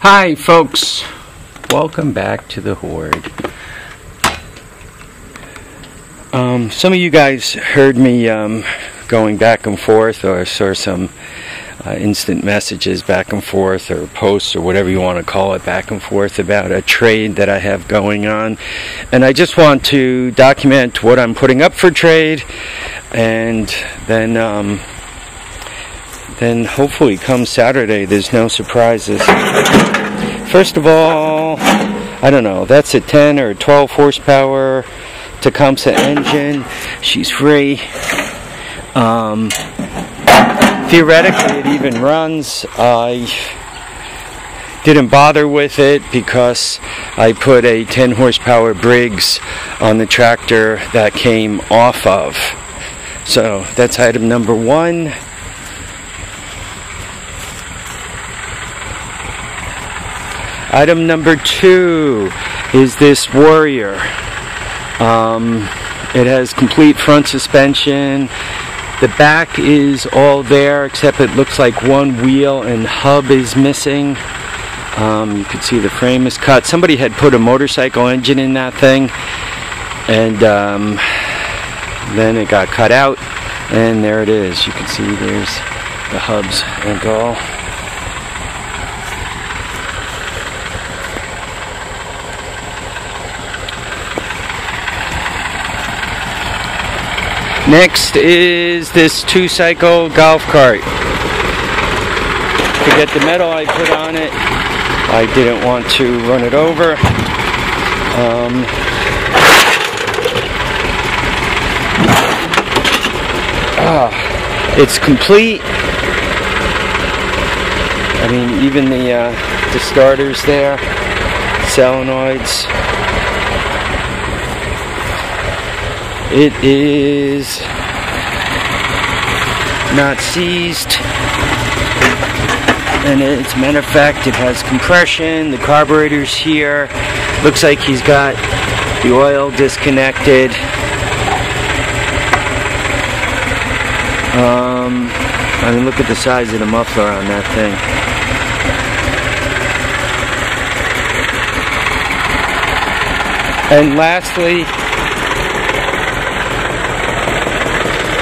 Hi folks, welcome back to the Hoard. Some of you guys heard me going back and forth, or saw some instant messages back and forth, or posts, or whatever you want to call it, back and forth about a trade that I have going on. And I just want to document what I'm putting up for trade, and then hopefully come Saturday there's no surprises. First of all, I don't know, that's a 10 or 12 horsepower Tecumseh engine. She's free. Theoretically it even runs. I didn't bother with it because I put a 10 horsepower Briggs on the tractor that came off of. So that's item number one. Item number two is this Warrior. It has complete front suspension. The back is all there except it looks like one wheel and hub is missing. You can see the frame is cut. Somebody had put a motorcycle engine in that thing, and then it got cut out, and there it is. You can see there's the hubs and all. Next is this 2-cycle golf cart. Forget the metal I put on it. I didn't want to run it over. It's complete. I mean, even the starters there, solenoids. It is not seized, and as a matter of fact, it has compression. The carburetor's here. Looks like he's got the oil disconnected. I mean, look at the size of the muffler on that thing. And lastly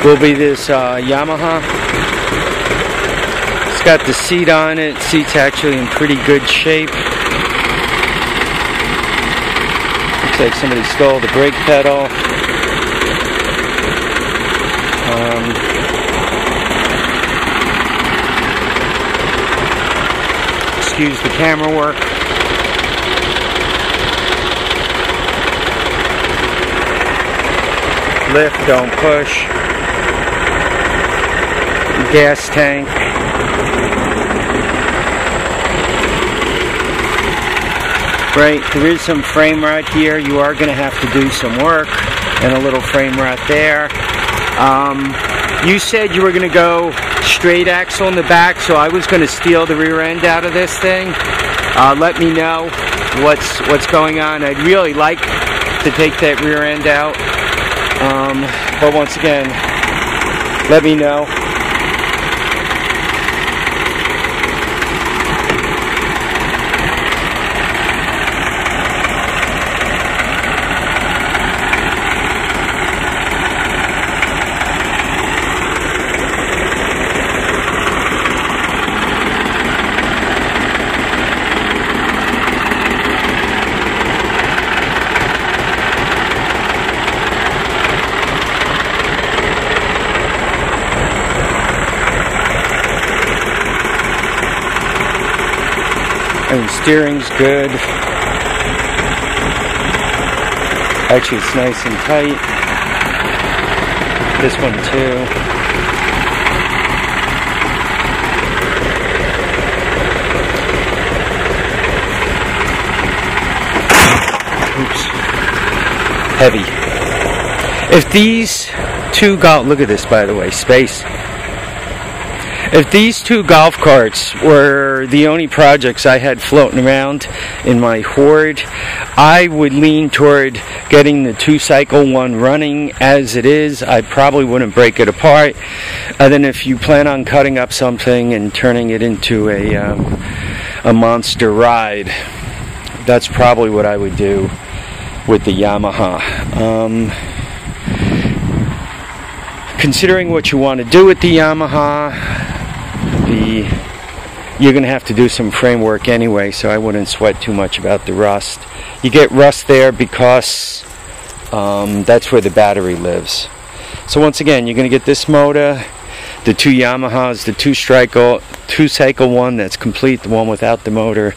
will be this Yamaha. It's got the seat on it. Seat's actually in pretty good shape. Looks like somebody stole the brake pedal. Excuse the camera work. Lift, don't push. Gas tank. Right, there is some frame rot here. You are going to have to do some work, and a little frame rot there. You said you were going to go straight axle in the back, so I was going to steal the rear end out of this thing. Let me know what's going on. I'd really like to take that rear end out, but once again, let me know. And steering's good. Actually, it's nice and tight. This one too. Oops. Heavy. If these two look at this, by the way, space. If these two golf carts were the only projects I had floating around in my hoard, I would lean toward getting the 2-cycle one running as it is. I probably wouldn't break it apart. And then if you plan on cutting up something and turning it into a a monster ride, that's probably what I would do with the Yamaha. Considering what you want to do with the Yamaha, you're going to have to do some framework anyway, so I wouldn't sweat too much about the rust. You get rust there because that's where the battery lives. So once again, you're going to get this motor, the two Yamahas, the two-cycle one that's complete, the one without the motor,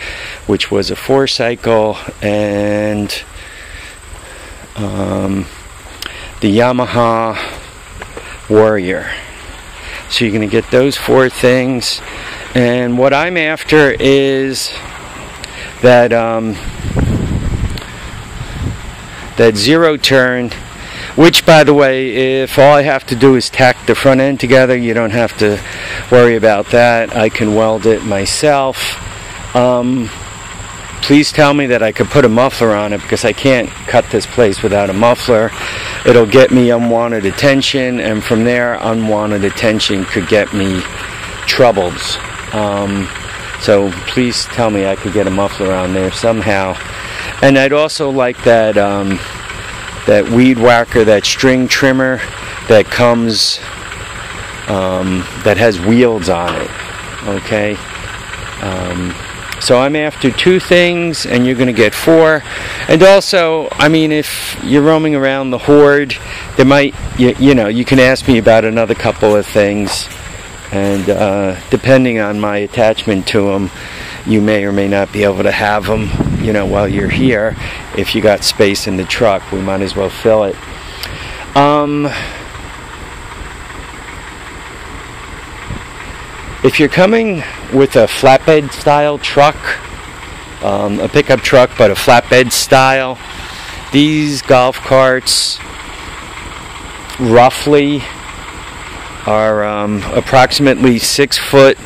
which was a 4-cycle, and the Yamaha Warrior. So you're going to get those 4 things, and what I'm after is that that zero turn, which, by the way, if all I have to do is tack the front end together, you don't have to worry about that. I can weld it myself. Please tell me that I could put a muffler on it, because I can't cut this place without a muffler. It'll get me unwanted attention, and from there, unwanted attention could get me troubles. So please tell me I could get a muffler on there somehow. And I'd also like that that weed whacker, that string trimmer that comes, that has wheels on it. Okay. So I'm after 2 things, and you're going to get 4. And also, I mean, if you're roaming around the Hoard, there might, you know, you can ask me about another couple of things, and depending on my attachment to them, you may or may not be able to have them, you know, while you're here. If you got space in the truck, we might as well fill it. If you're coming with a flatbed style truck, a pickup truck, but a flatbed style, these golf carts roughly are approximately 6 foot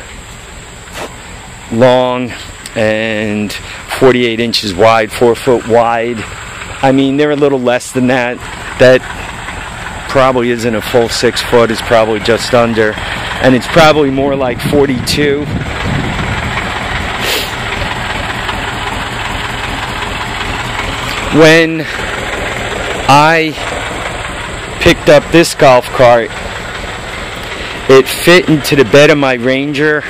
long and 48 inches wide, 4 foot wide. I mean, they're a little less than that. That probably isn't a full 6 foot, it's probably just under, and it's probably more like 42. When I picked up this golf cart, it fit into the bed of my Ranger,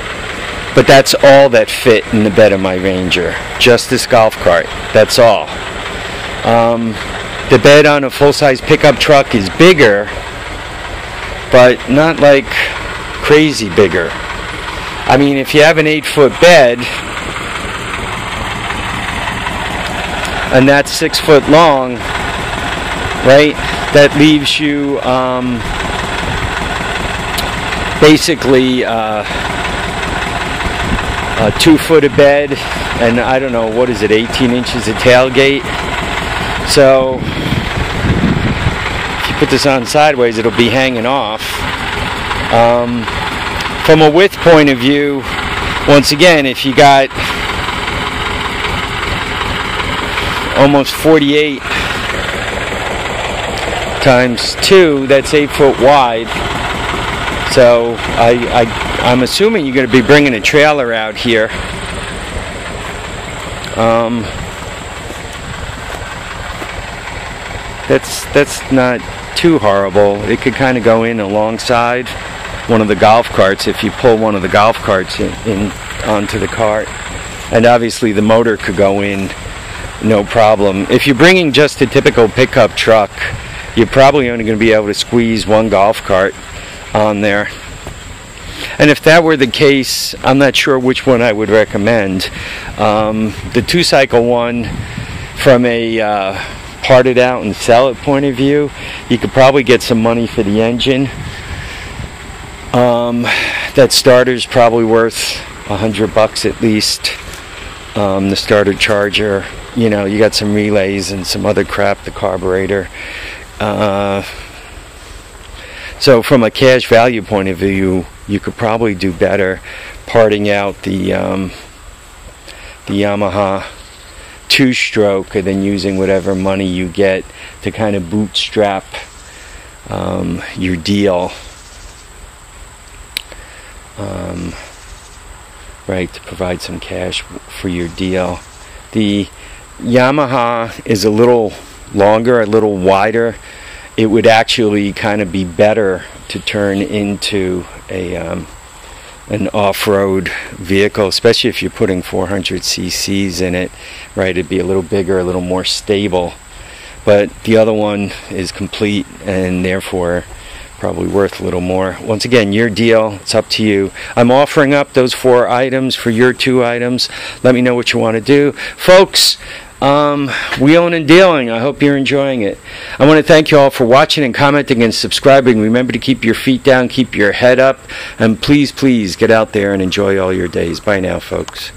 but that's all that fit in the bed of my Ranger. Just this golf cart, that's all. The bed on a full-size pickup truck is bigger, but not like crazy bigger. I mean, if you have an 8-foot bed, and that's 6 foot long, right? That leaves you basically a 2 foot of bed, and I don't know, what is it, 18 inches of tailgate. So if you put this on sideways, it'll be hanging off. From a width point of view, once again, if you got almost 48 times 2, that's 8 foot wide. So I'm assuming you're going to be bringing a trailer out here. That's not too horrible. It could kind of go in alongside one of the golf carts if you pull one of the golf carts in onto the cart, and obviously the motor could go in no problem. If you're bringing just a typical pickup truck, you're probably only going to be able to squeeze one golf cart on there. And if that were the case, I'm not sure which one I would recommend. The 2-cycle one, from a part it out and sell it point of view, you could probably get some money for the engine. That starter's probably worth $100 at least. The starter charger, you know, you got some relays and some other crap, the carburetor. So from a cash value point of view, you could probably do better parting out the Yamaha 2-stroke and then using whatever money you get to kind of bootstrap your deal. right, to provide some cash for your deal. The Yamaha is a little longer, a little wider. It would actually kind of be better to turn into an off-road vehicle, especially if you're putting 400 cc's in it, right? It'd be a little bigger, a little more stable. But the other one is complete and therefore probably worth a little more. Once again, your deal. It's up to you. I'm offering up those 4 items for your 2 items. Let me know what you want to do. Folks, wheeling and dealing. I hope you're enjoying it. I want to thank you all for watching and commenting and subscribing. Remember to keep your feet down, keep your head up, and please, please get out there and enjoy all your days. Bye now, folks.